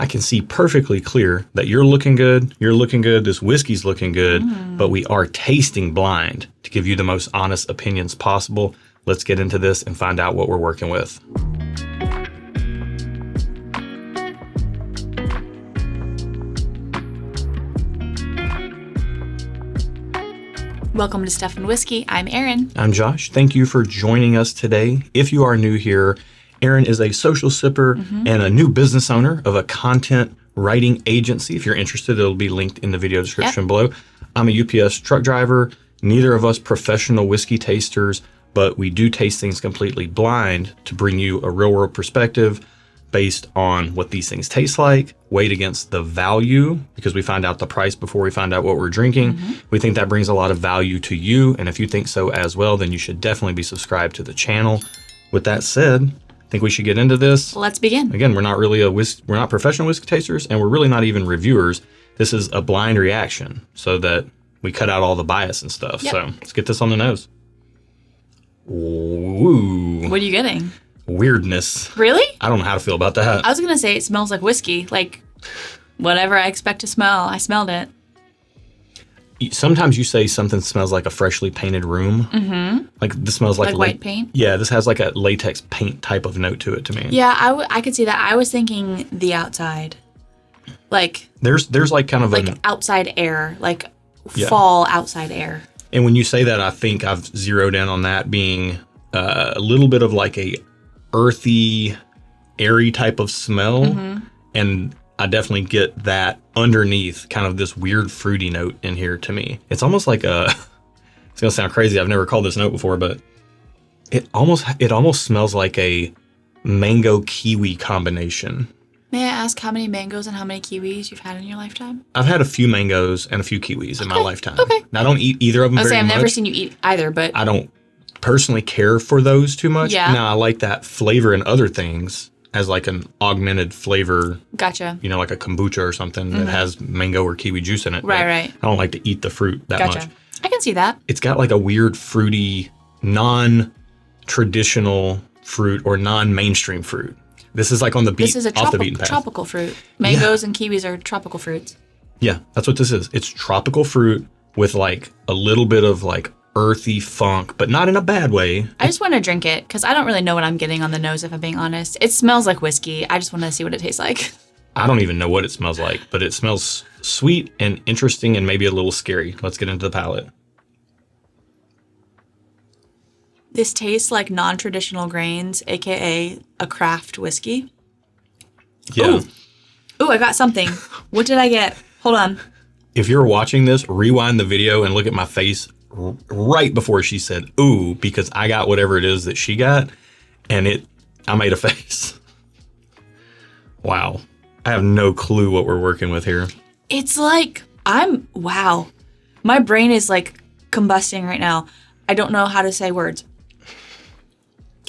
I can see perfectly clear that you're looking good, this whiskey's looking good, but we are tasting blind to give you the most honest opinions possible. Let's get into this and find out what we're working with. Welcome to Stuff and Whiskey. I'm Erin. I'm Josh. Thank you for joining us today. If you are new here, Erin is a social sipper and a new business owner of a content writing agency. If you're interested, it'll be linked in the video description below. I'm a UPS truck driver. Neither of us professional whiskey tasters, but we do taste things completely blind to bring you a real world perspective based on what these things taste like, weighed against the value, because we find out the price before we find out what we're drinking. We think that brings a lot of value to you. And if you think so as well, then you should definitely be subscribed to the channel. With that said, I think we should get into this. Let's begin. Again, we're not really we're not professional whiskey tasters, and we're really not even reviewers. This is a blind reaction so that we cut out all the bias and stuff. So let's get this on the nose. Ooh. What are you getting? Weirdness. Really? I don't know how to feel about that. I was going to say it smells like whiskey. Like whatever I expect to smell, I smelled it. Sometimes you say something smells like a freshly painted room. Like this smells like white paint? Yeah, this has like a latex paint type of note to it to me. Yeah, I could see that. I was thinking the outside. Like there's like kind of like outside air, like fall outside air. And when you say that, I think I've zeroed in on that being a little bit of like a earthy, airy type of smell. And I definitely get that underneath kind of this weird fruity note in here to me. It's almost like it's gonna sound crazy. I've never called this note before, but it almost smells like a mango kiwi combination. May I ask how many mangoes and how many kiwis you've had in your lifetime? I've had a few mangoes and a few kiwis in my lifetime. Okay. Now, I don't eat either of them very much. I've never seen you eat either, but I don't personally care for those too much. Yeah. Now, I like that flavor in other things as like an augmented flavor. Gotcha. You know, like a kombucha or something that has mango or kiwi juice in it. Right. I don't like to eat the fruit that much. I can see that. It's got like a weird fruity, non-traditional fruit or non-mainstream fruit. This is like on the This is a off the beaten path. tropical fruit. Mangoes and kiwis are tropical fruits. Yeah, that's what this is. It's tropical fruit with like a little bit of like earthy funk, but not in a bad way. I just want to drink it because I don't really know what I'm getting on the nose, if I'm being honest. It smells like whiskey. I just want to see what it tastes like. I don't even know what it smells like, but it smells sweet and interesting and maybe a little scary. Let's get into the palate. This tastes like non-traditional grains, aka a craft whiskey. Yeah. Ooh, I got something. What did I get? Hold on. If you're watching this, rewind the video and look at my face right before she said ooh, because I got whatever it is that she got, and I made a face. Wow. I have no clue what we're working with here. It's like, wow. My brain is like combusting right now. I don't know how to say words.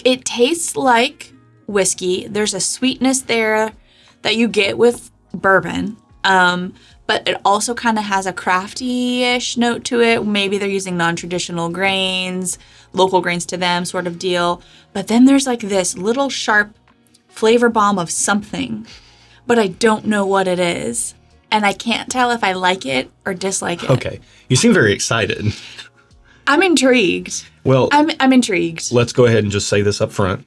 It tastes like whiskey. There's a sweetness there that you get with bourbon. But it also kind of has a crafty-ish note to it. Maybe they're using non-traditional grains, local grains to them sort of deal. But then there's like this little sharp flavor bomb of something, but I don't know what it is. And I can't tell if I like it or dislike it. Okay. You seem very excited. I'm intrigued. Well, I'm intrigued. Let's go ahead and just say this up front.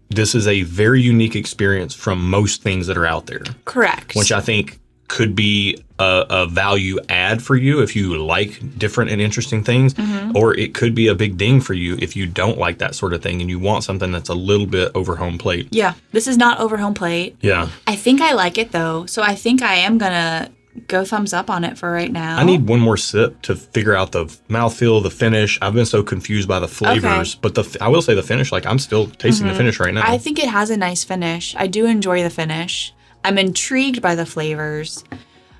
This is a very unique experience from most things that are out there. Correct. Which I think could be a value add for you if you like different and interesting things, or it could be a big ding for you if you don't like that sort of thing and you want something that's a little bit over home plate. Yeah, this is not over home plate. Yeah. I think I like it though, so I think I am gonna go thumbs up on it for right now. I need one more sip to figure out the mouthfeel, the finish. I've been so confused by the flavors, but I will say the finish, like I'm still tasting the finish right now. I think it has a nice finish. I do enjoy the finish. I'm intrigued by the flavors.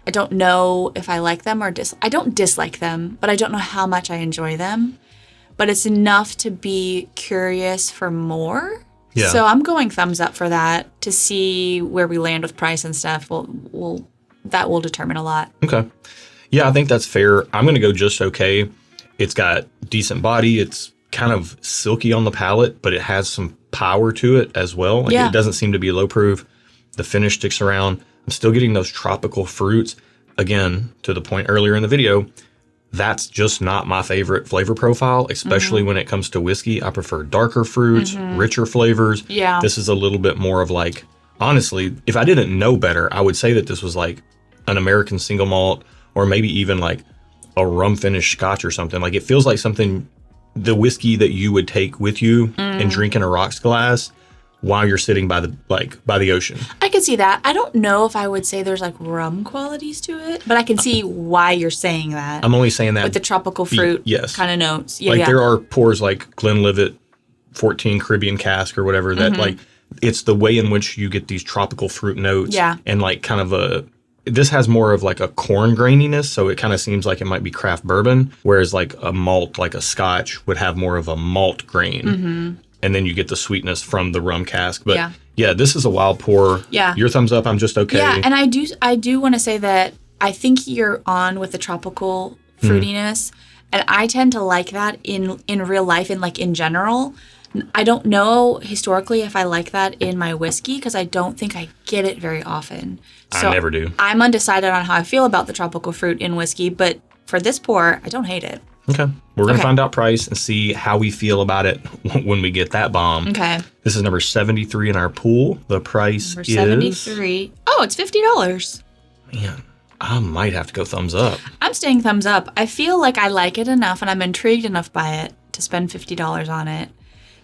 I don't know if I like them or I don't dislike them, but I don't know how much I enjoy them. But it's enough to be curious for more. Yeah. So I'm going thumbs up for that to see where we land with price and stuff. That will determine a lot. Okay. Yeah, I think that's fair. I'm going to go just okay. It's got decent body. It's kind of silky on the palate, but it has some power to it as well. Like, yeah. It doesn't seem to be low proof. The finish sticks around. I'm still getting those tropical fruits. Again, to the point earlier in the video, that's just not my favorite flavor profile, especially when it comes to whiskey. I prefer darker fruits, richer flavors. Yeah. This is a little bit more of like, honestly, if I didn't know better, I would say that this was like an American single malt or maybe even like a rum finished scotch or something. Like it feels like something, the whiskey that you would take with you and drink in a rocks glass while you're sitting by the ocean. I can see that. I don't know if I would say there's like rum qualities to it, but I can see why you're saying that. I'm only saying that with the tropical fruit kind of notes. Yeah, like there are pours like Glenlivet 14 Caribbean cask or whatever that like it's the way in which you get these tropical fruit notes and like kind of this has more of like a corn graininess, so it kind of seems like it might be craft bourbon, whereas like a malt, like a scotch, would have more of a malt grain. And then you get the sweetness from the rum cask. But yeah, this is a wild pour. Yeah. Your thumbs up, I'm just okay. Yeah, and I do want to say that I think you're on with the tropical fruitiness, and I tend to like that in real life and like in general. I don't know historically if I like that in my whiskey because I don't think I get it very often. So I never do. I'm undecided on how I feel about the tropical fruit in whiskey, but for this pour, I don't hate it. Okay. We're going to find out price and see how we feel about it when we get that bomb. Okay. This is number 73 in our pool. The price is... 73. Oh, it's $50. Man, I might have to go thumbs up. I'm staying thumbs up. I feel like I like it enough and I'm intrigued enough by it to spend $50 on it.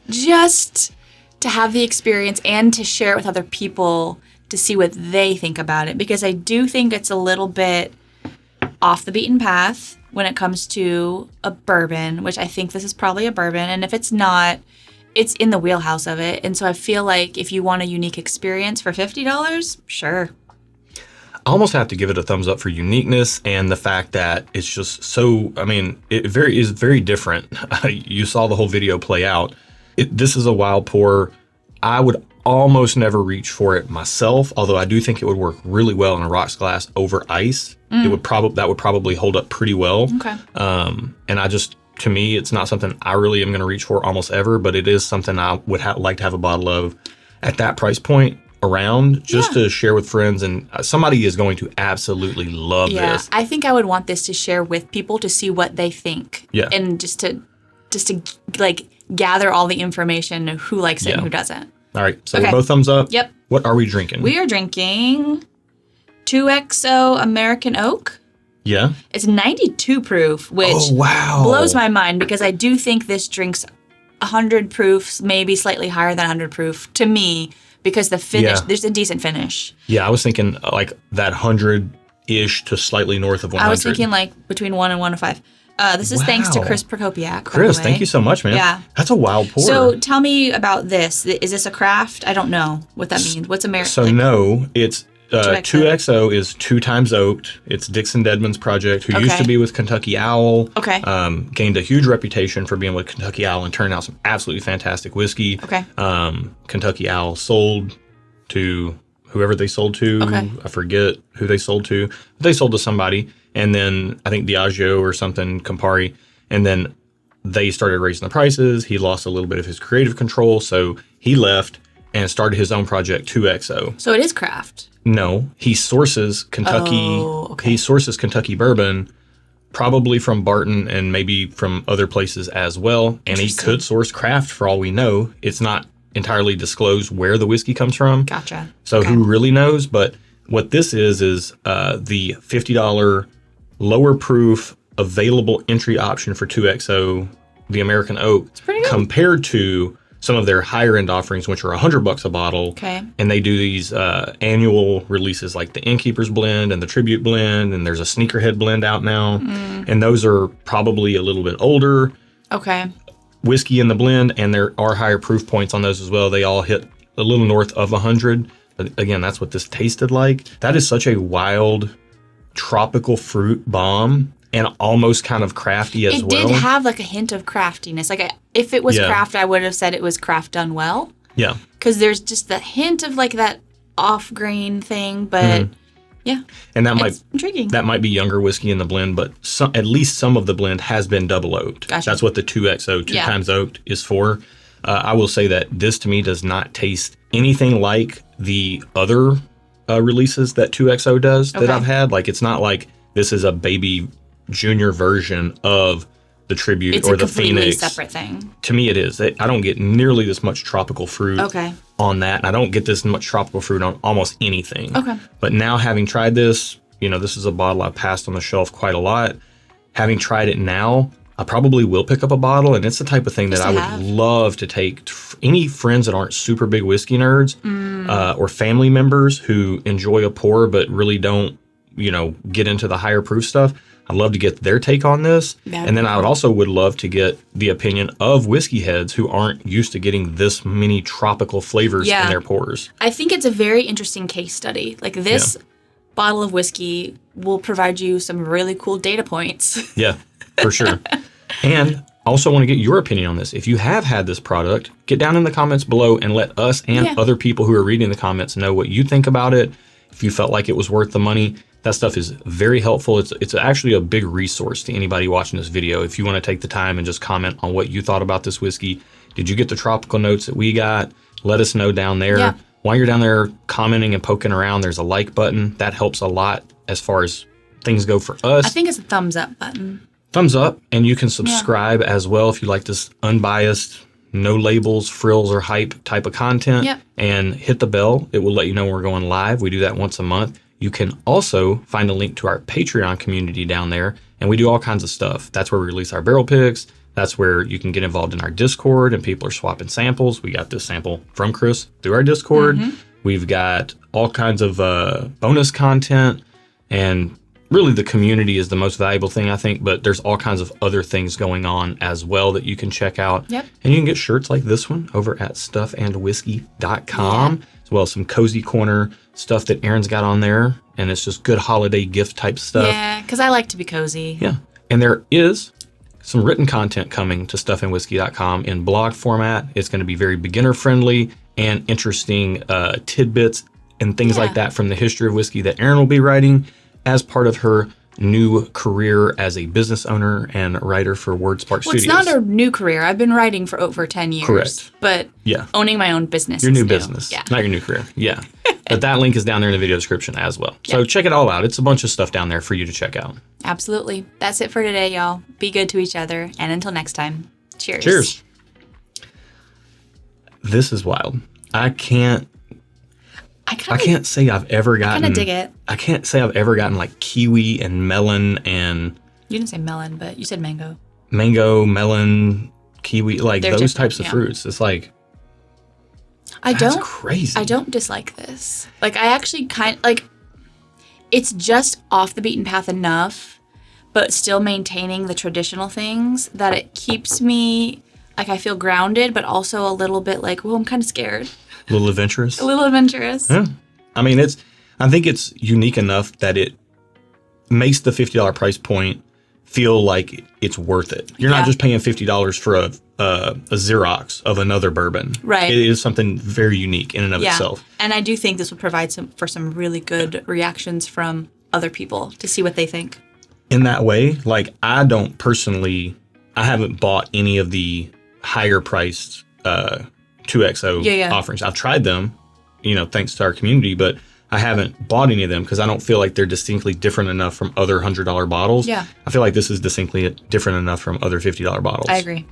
Just to have the experience and to share it with other people to see what they think about it. Because I do think it's a little bit off the beaten path when it comes to a bourbon, which I think this is probably a bourbon. And if it's not, it's in the wheelhouse of it. And so I feel like if you want a unique experience for $50, sure. I almost have to give it a thumbs up for uniqueness and the fact that it's just so, I mean, it is very different. You saw the whole video play out. This is a wild pour. I would almost never reach for it myself, although I do think it would work really well in a rocks glass over ice. That would probably hold up pretty well. Okay. And to me, it's not something I really am going to reach for almost ever, but it is something I would like to have a bottle of at that price point around just to share with friends. And somebody is going to absolutely love this. I think I would want this to share with people to see what they think. Yeah. And just to like gather all the information of who likes it and who doesn't. All right. So we're both thumbs up. Yep. What are we drinking? We are drinking 2XO American Oak. Yeah. It's 92 proof, which blows my mind because I do think this drinks 100 proofs, maybe slightly higher than 100 proof to me because the finish, there's a decent finish. Yeah, I was thinking like that 100-ish to slightly north of 100. I was thinking like between 1 and 105. This is thanks to Chris Prokopiak. Chris, thank you so much, man. Yeah. That's a wild pour. So tell me about this. Is this a craft? I don't know what that means. What's American? So no, it's 2XO is 2 times oaked. It's Dixon Dedman's project, who used to be with Kentucky Owl. Okay. Gained a huge reputation for being with Kentucky Owl and turning out some absolutely fantastic whiskey. Okay. Kentucky Owl sold to whoever they sold to. Okay. I forget who they sold to. They sold to somebody. And then I think Diageo or something, Campari. And then they started raising the prices. He lost a little bit of his creative control. So he left and started his own project, 2XO. So it is craft. No, he sources Kentucky. He sources Kentucky bourbon, probably from Barton and maybe from other places as well. And he could source craft for all we know. It's not entirely disclosed where the whiskey comes from. Gotcha. So who really knows? But what this is the $50 lower proof available entry option for 2XO, the American Oak, compared to some of their higher end offerings, which are $100 a bottle. Okay. And they do these annual releases like the Innkeeper's Blend and the Tribute Blend, and there's a Sneakerhead Blend out now. And those are probably a little bit older. Okay. Whiskey in the blend, and there are higher proof points on those as well. They all hit a little north of 100. But again, that's what this tasted like. That is such a wild tropical fruit bomb and almost kind of crafty as well. It did have like a hint of craftiness. Like if it was craft, I would have said it was craft done well. Yeah. Because there's just the hint of like that off grain thing, but yeah. And that might intriguing. That might be younger whiskey in the blend, but at least some of the blend has been double oaked. Gotcha. That's what the 2XO, 2 times oaked, is for. I will say that this to me does not taste anything like the other releases that 2XO does that Okay. I've had. Like, it's not like this is a baby junior version of the Tribute It's or a the completely Phoenix. separate thing. To me, it is. I don't get nearly this much tropical fruit Okay. on that. And I don't get this much tropical fruit on almost anything. Okay. But now, having tried this, this is a bottle I've passed on the shelf quite a lot. Having tried it now, I probably will pick up a bottle, and it's the type of thing that Just I to would have. love to take to any friends that aren't super big whiskey nerds, or family members who enjoy a pour but really don't, get into the higher proof stuff. I'd love to get their take on this, Yeah. and then I would love to get the opinion of whiskey heads who aren't used to getting this many tropical flavors Yeah. in their pours. I think it's a very interesting case study. Like this bottle of whiskey will provide you some really cool data points. Yeah, for sure. And I also want to get your opinion on this. If you have had this product, get down in the comments below and let us and Yeah. other people who are reading the comments know what you think about it. If you felt like it was worth the money, that stuff is very helpful. It's actually a big resource to anybody watching this video. If you want to take the time and just comment on what you thought about this whiskey, did you get the tropical notes that we got? Let us know down there. Yeah. While you're down there commenting and poking around, there's a like button. That helps a lot as far as things go for us. I think it's a thumbs up button. Thumbs up, and you can subscribe as well if you like this unbiased, no labels, frills, or hype type of content. Yep. And hit the bell. It will let you know when we're going live. We do that once a month. You can also find a link to our Patreon community down there, and we do all kinds of stuff. That's where we release our barrel picks. That's where you can get involved in our Discord, and people are swapping samples. We got this sample from Chris through our Discord. We've got all kinds of bonus content, and really the community is the most valuable thing, I think, but there's all kinds of other things going on as well that you can check out. Yep. And you can get shirts like this one over at stuffandwhiskey.com, as well as some Cozy Corner stuff that Erin's got on there, and it's just good holiday gift type stuff. Yeah, because I like to be cozy. Yeah. And there is some written content coming to stuffandwhiskey.com in blog format. It's going to be very beginner friendly and interesting tidbits and things like that from the history of whiskey that Erin will be writing as part of her new career as a business owner and writer for WordSpark Well, Studios. it's not a new career. I've been writing for over 10 years. Correct. But Yeah. owning my own business Your is new business, Yeah. not your new career. Yeah. But that link is down there in the video description as well. So check it all out. It's a bunch of stuff down there for you to check out. Absolutely. That's it for today, y'all. Be good to each other. And until next time, cheers. Cheers. This is wild. I can't say I've ever gotten. kind of dig it. I can't say I've ever gotten like kiwi and melon and You didn't say melon, but you said mango. mango, melon, kiwi, like They're those different, types of yeah. fruits. It's like I that's don't crazy. I don't dislike this. Like I actually it's just off the beaten path enough, but still maintaining the traditional things that it keeps me like I feel grounded, but also a little bit like, well, I'm kind of scared. A little adventurous. A little adventurous. Yeah. I mean, I think it's unique enough that it makes the $50 price point feel like it's worth it. You're not just paying $50 for a Xerox of another bourbon. Right. It is something very unique in and of itself. And I do think this would provide some really good reactions from other people to see what they think. In that way, like I haven't bought any of the higher priced 2XO offerings. I've tried them, thanks to our community, but I haven't bought any of them because I don't feel like they're distinctly different enough from other $100 bottles. Yeah. I feel like this is distinctly different enough from other $50 bottles. I agree.